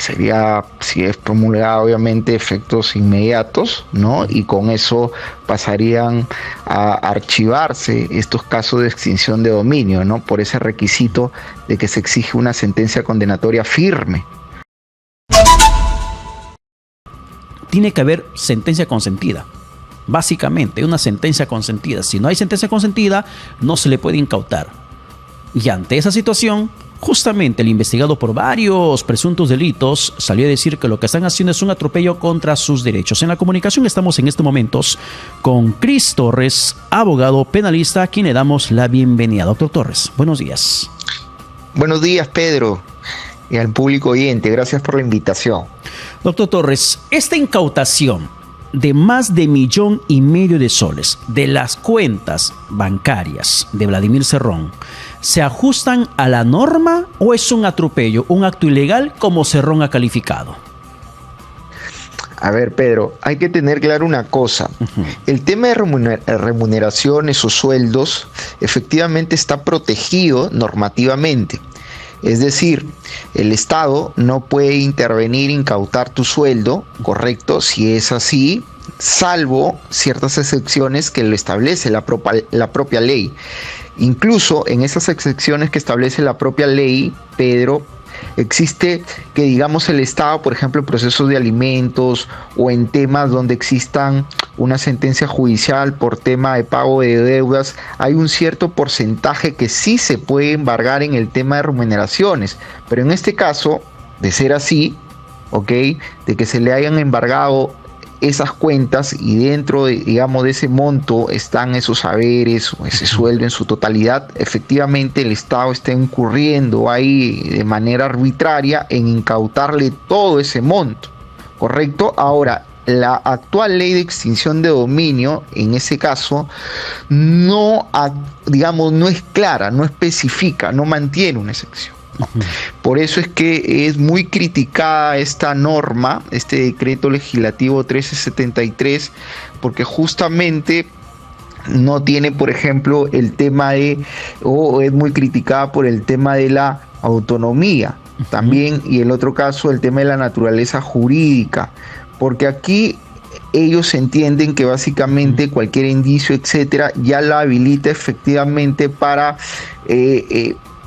sería, si es promulgada, obviamente efectos inmediatos, ¿no? Y con eso pasarían a archivarse estos casos de extinción de dominio, ¿no? Por ese requisito de que se exige una sentencia condenatoria firme. Tiene que haber sentencia consentida. Básicamente, una sentencia consentida. Si no hay sentencia consentida, no se le puede incautar. Y ante esa situación, justamente el investigado por varios presuntos delitos salió a decir que lo que están haciendo es un atropello contra sus derechos. En la comunicación estamos en estos momentos con Cris Torres, abogado penalista, a quien le damos la bienvenida. Doctor Torres, buenos días. Buenos días, Pedro, y al público oyente. Gracias por la invitación. Doctor Torres, esta incautación de más de 1,5 millones de soles de las cuentas bancarias de Vladimir Cerrón, ¿se ajustan a la norma o es un atropello, un acto ilegal como Cerrón ha calificado? A ver, Pedro, hay que tener claro una cosa. El tema de remuneraciones o sueldos efectivamente está protegido normativamente. Es decir, el Estado no puede intervenir, incautar tu sueldo, correcto, si es así, salvo ciertas excepciones que lo establece la propia ley. Incluso en esas excepciones que establece la propia ley, Pedro, existe que, digamos, el Estado, por ejemplo, en procesos de alimentos o en temas donde existan una sentencia judicial por tema de pago de deudas, hay un cierto porcentaje que sí se puede embargar en el tema de remuneraciones. Pero en este caso, de ser así, ¿ok?, de que se le hayan embargado esas cuentas y dentro de, digamos, de ese monto están esos haberes o ese sueldo en su totalidad, efectivamente el Estado está incurriendo ahí de manera arbitraria en incautarle todo ese monto, ¿correcto? Ahora, la actual ley de extinción de dominio, en ese caso, no, digamos, no es clara, no especifica, no mantiene una excepción. Por eso es que es muy criticada esta norma, este decreto legislativo 1373, porque justamente no tiene, por ejemplo, el tema de, o es muy criticada por el tema de la autonomía también, y el otro caso, el tema de la naturaleza jurídica, porque aquí ellos entienden que básicamente cualquier indicio, etcétera, ya la habilita efectivamente para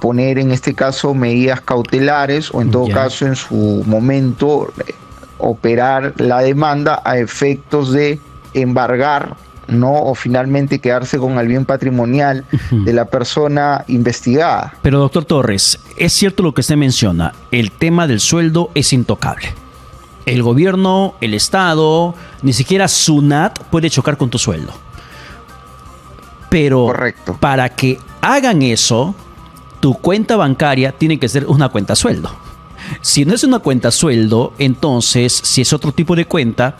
poner en este caso medidas cautelares o en todo caso en su momento operar la demanda a efectos de embargar, ¿no?, o finalmente quedarse con el bien patrimonial de la persona investigada. Pero doctor Torres, es cierto lo que usted menciona, el tema del sueldo es intocable. El gobierno, el Estado, ni siquiera SUNAT puede chocar con tu sueldo. Pero correcto, para que hagan eso, tu cuenta bancaria tiene que ser una cuenta sueldo. Si no es una cuenta sueldo, entonces, si es otro tipo de cuenta,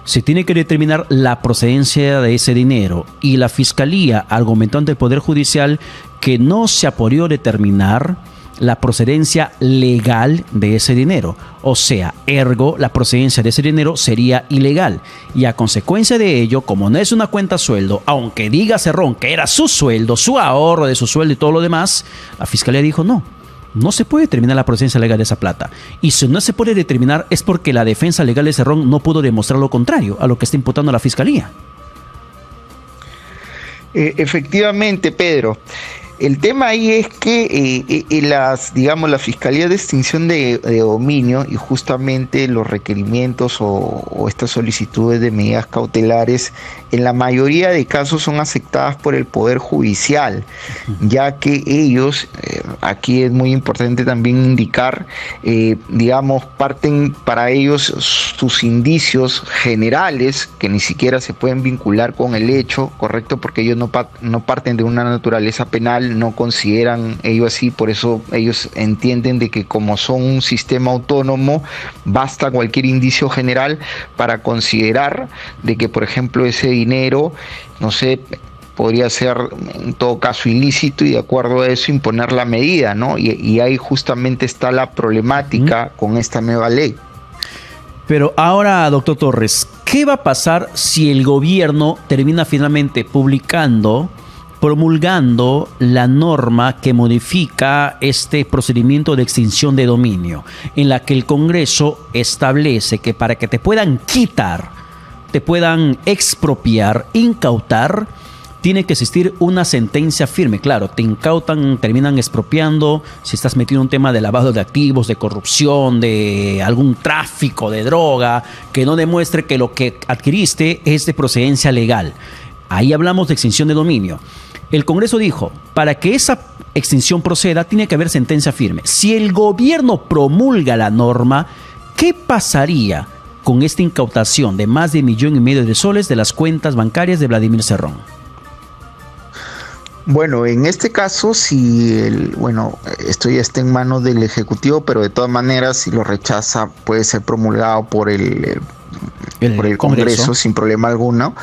se tiene que determinar la procedencia de ese dinero. Y la Fiscalía argumentó ante el Poder Judicial que no se ha podido determinar la procedencia legal de ese dinero. O sea, ergo, la procedencia de ese dinero sería ilegal. Y a consecuencia de ello, como no es una cuenta sueldo, aunque diga Cerrón que era su sueldo, su ahorro de su sueldo y todo lo demás, la Fiscalía dijo no se puede determinar la procedencia legal de esa plata. Y si no se puede determinar es porque la defensa legal de Cerrón no pudo demostrar lo contrario a lo que está imputando la Fiscalía. Efectivamente, Pedro. El tema ahí es que la Fiscalía de Extinción de Dominio y justamente los requerimientos o estas solicitudes de medidas cautelares en la mayoría de casos son aceptadas por el Poder Judicial, ya que ellos, aquí es muy importante también indicar, parten para ellos sus indicios generales que ni siquiera se pueden vincular con el hecho, correcto, porque ellos no parten de una naturaleza penal, no consideran ellos así, por eso ellos entienden de que como son un sistema autónomo, basta cualquier indicio general para considerar de que, por ejemplo, ese dinero, no sé, podría ser en todo caso ilícito y de acuerdo a eso imponer la medida, ¿no? Y ahí justamente está la problemática con esta nueva ley. Pero ahora, doctor Torres, ¿qué va a pasar si el gobierno termina finalmente publicando promulgando la norma que modifica este procedimiento de extinción de dominio, en la que el Congreso establece que para que te puedan quitar, te puedan expropiar, incautar, tiene que existir una sentencia firme. Claro, te incautan, terminan expropiando si estás metido en un tema de lavado de activos, de corrupción, de algún tráfico de droga, que no demuestre que lo que adquiriste es de procedencia legal. Ahí hablamos de extinción de dominio. El Congreso dijo, para que esa extinción proceda, tiene que haber sentencia firme. Si el gobierno promulga la norma, ¿qué pasaría con esta incautación de más de 1,5 millones de soles de las cuentas bancarias de Vladimir Cerrón? Bueno, en este caso, si esto ya está en manos del Ejecutivo, pero de todas maneras, si lo rechaza, puede ser promulgado por el Congreso sin problema alguno.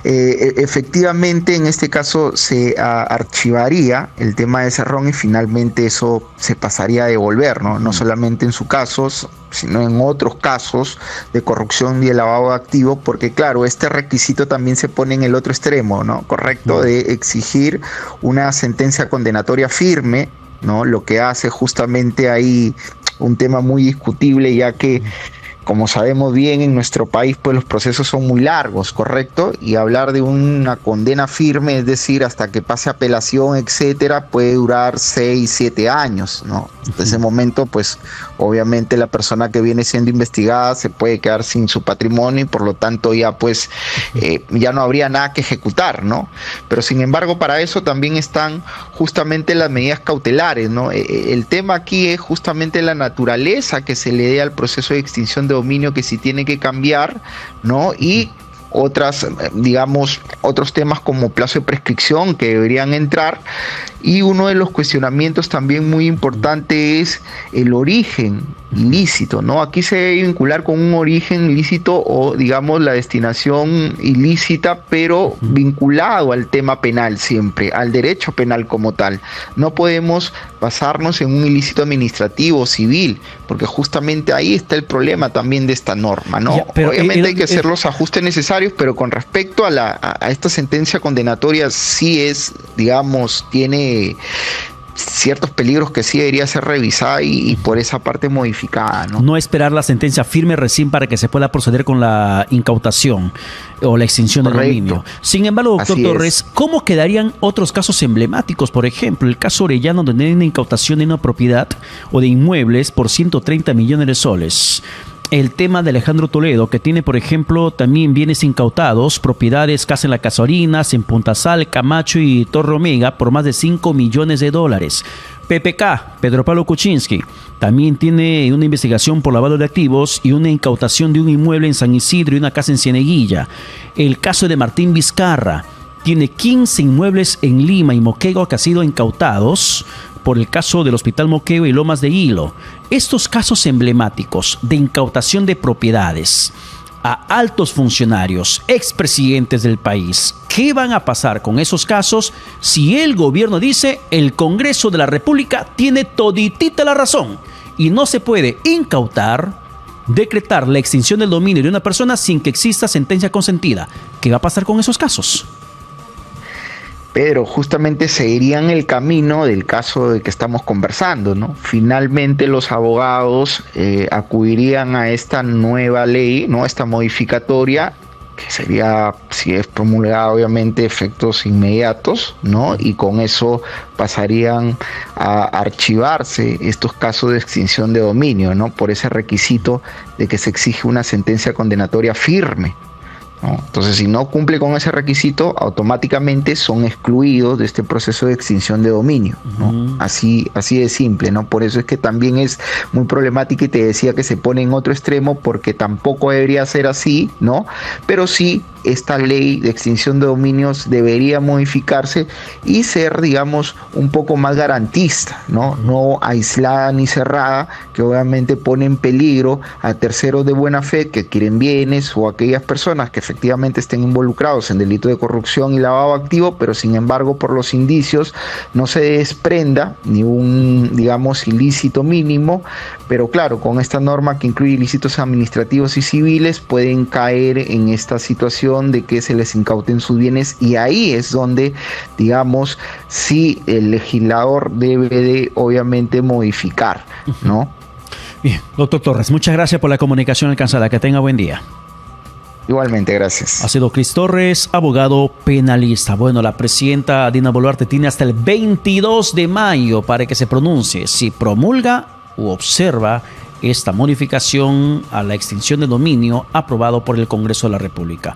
Efectivamente, en este caso se archivaría el tema de Cerrón y finalmente eso se pasaría a devolver, ¿no? No solamente en su caso, sino en otros casos de corrupción y de lavado de activos, porque claro, este requisito también se pone en el otro extremo, ¿no? Correcto, de exigir una sentencia condenatoria firme, ¿no? Lo que hace justamente ahí un tema muy discutible, ya que como sabemos bien, en nuestro país pues los procesos son muy largos, ¿correcto? Y hablar de una condena firme, es decir, hasta que pase apelación, etcétera, puede durar 6, 7 años, ¿no? Hasta ese momento, pues, obviamente la persona que viene siendo investigada se puede quedar sin su patrimonio y por lo tanto ya, pues, ya no habría nada que ejecutar, ¿no? Pero sin embargo, para eso también están justamente las medidas cautelares, ¿no? El tema aquí es justamente la naturaleza que se le dé al proceso de extinción de dominio, que sí tiene que cambiar, ¿no? Y otros temas como plazo de prescripción que deberían entrar. Y uno de los cuestionamientos también muy importante es el origen ilícito, ¿no? Aquí se debe vincular con un origen ilícito o, digamos, la destinación ilícita, pero vinculado al tema penal siempre, al derecho penal como tal. No podemos basarnos en un ilícito administrativo o civil, porque justamente ahí está el problema también de esta norma, ¿no? Obviamente hay que hacer los ajustes necesarios, pero con respecto a esta sentencia condenatoria sí es, digamos, tiene ciertos peligros que sí debería ser revisada y por esa parte modificada, ¿no? No esperar la sentencia firme recién para que se pueda proceder con la incautación o la extinción del dominio. Sin embargo, doctor Torres, ¿cómo quedarían otros casos emblemáticos? Por ejemplo, el caso Orellano, donde hay una incautación de una propiedad o de inmuebles por 130 millones de soles. El tema de Alejandro Toledo, que tiene, por ejemplo, también bienes incautados, propiedades, casa en la Casorinas, en Punta Sal, Camacho y Torre Omega, por más de 5 millones de dólares. PPK, Pedro Pablo Kuczynski, también tiene una investigación por lavado de activos y una incautación de un inmueble en San Isidro y una casa en Cieneguilla. El caso de Martín Vizcarra, tiene 15 inmuebles en Lima y Moquegua que han sido incautados por el caso del Hospital Moquegua y Lomas de Hilo. Estos casos emblemáticos de incautación de propiedades a altos funcionarios, expresidentes del país, ¿qué van a pasar con esos casos si el gobierno dice el Congreso de la República tiene toditita la razón y no se puede incautar, decretar la extinción del dominio de una persona sin que exista sentencia consentida? ¿Qué va a pasar con esos casos? Pedro, justamente seguirían el camino del caso de que estamos conversando, ¿no? Finalmente los abogados acudirían a esta nueva ley, ¿no? Esta modificatoria, que sería, si es promulgada, obviamente, efectos inmediatos, ¿no? Y con eso pasarían a archivarse estos casos de extinción de dominio, ¿no? Por ese requisito de que se exige una sentencia condenatoria firme, ¿no? Entonces, si no cumple con ese requisito, automáticamente son excluidos de este proceso de extinción de dominio, ¿no? Así de simple, ¿no? Por eso es que también es muy problemática y te decía que se pone en otro extremo, porque tampoco debería ser así, ¿no? Pero sí, esta ley de extinción de dominios debería modificarse y ser, digamos, un poco más garantista, ¿no? No aislada ni cerrada, que obviamente pone en peligro a terceros de buena fe que adquieren bienes o aquellas personas que efectivamente estén involucrados en delito de corrupción y lavado de activos, pero sin embargo por los indicios no se desprenda ni un, digamos, ilícito mínimo, pero claro, con esta norma que incluye ilícitos administrativos y civiles pueden caer en esta situación de que se les incauten sus bienes, y ahí es donde, digamos, sí el legislador debe de obviamente modificar, ¿no? Bien, doctor Torres, muchas gracias por la comunicación alcanzada. Que tenga buen día. Igualmente, gracias. Ha sido Cris Torres, abogado penalista. Bueno, la presidenta Dina Boluarte tiene hasta el 22 de mayo para que se pronuncie si promulga u observa esta modificación a la extinción de dominio aprobado por el Congreso de la República.